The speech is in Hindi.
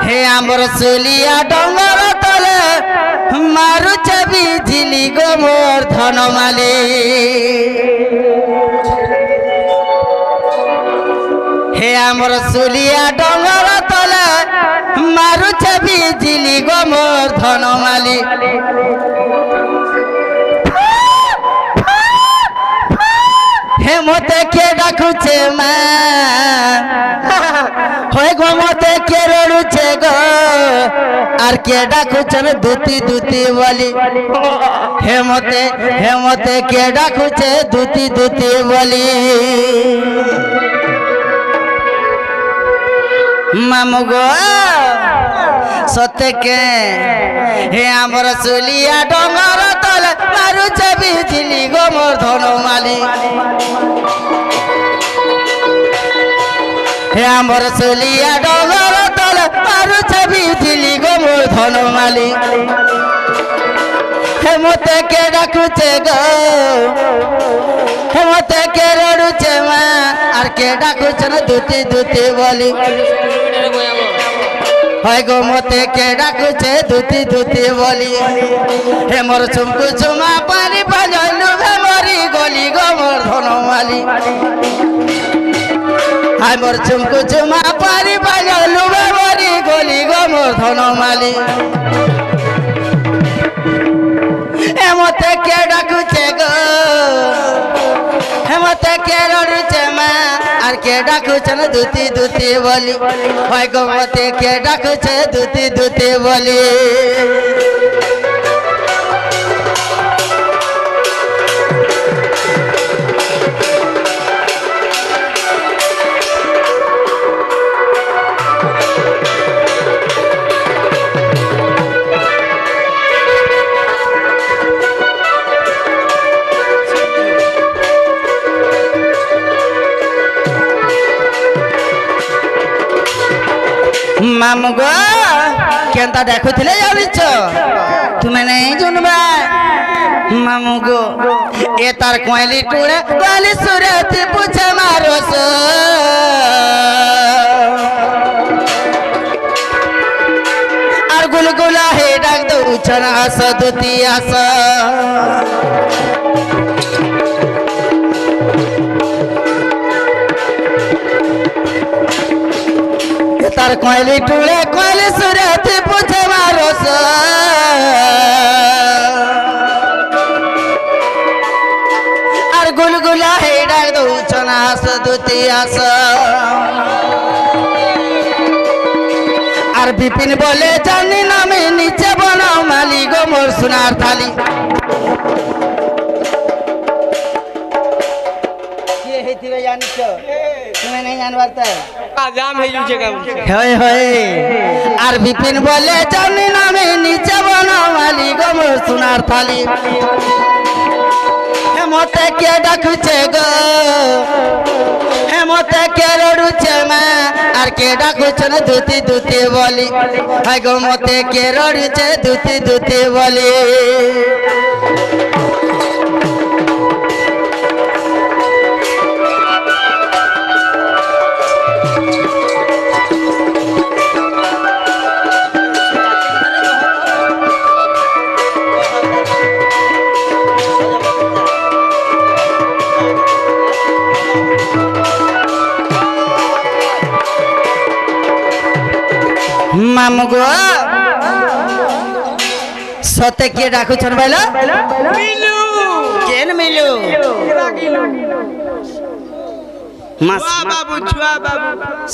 हे आमर सुलिया डंगर तले मारुचे बिजली गो मोर धनमाली हे आमर सुलिया डंगर तले मारुचे बिजली गो मोर धनमाली हे मते के डाकुचे होय गो मते के रडुचे गो आर के डाकुचे दूती दूती बोली हे मते के डाकुचे दूती दूती बोली मामू गो सत्य के हे आमर सुलिया डंगर तले मारुचे बिजली गो मोर धनमाली हे आमर सुलिया डंगर तले मारुचे बिजली गो मोर धनमाली हे मते के डाकुचे गो हे मते के रडुचे मा आर के डाकुचे दूती दूती बोली हाय गो मते के डाकुचे दूती दूती बोली हे मोर चुमकु चुमा पानी बजलु मोरी गली गो मोर धनमाली हाय मोर चुमकु चुमा पानी बजलु मोरी गली गो मोर धनमाली हे मते के डाकुचे गो हे मते के रडुचे मा आर के डाकुचे दूती दूती बोली हाय गो मते के डाकुचे दूती दूती बोली मामू गो केनता देखुले जाबिच तुम्हें नहीं जुनबा मामू गो ए तार कोयली टुड़े कोयली सुरती पूछे मारोस और गुलगुला हे डाक दो उछन आस दुती आस तार कोयली टुड़े कोयली सुरती पूछे मारोस और गुलगुला हे डाक दो उछना आस दुती आस और बिपिन बोले जानी नामे नीचे बनाओ माली गो मोर सुनार थाली ये हेतिवे जानिछ तुम्हें नहीं जानवारता जाम है जुचे का होय होय आर बिपिन बोले जानी नामे नीचे बनाओ माली गो मोर सुनार थाली हे मते के डाकुचे गो हे मते के रडुचे मा आर के डाकुचे दूती दूती बोली हाय गो मते के रडुचे दूती दूती बोली मामू गो सते के डाकुछन बैला मिलू केन मिलू मास छुआ बाबू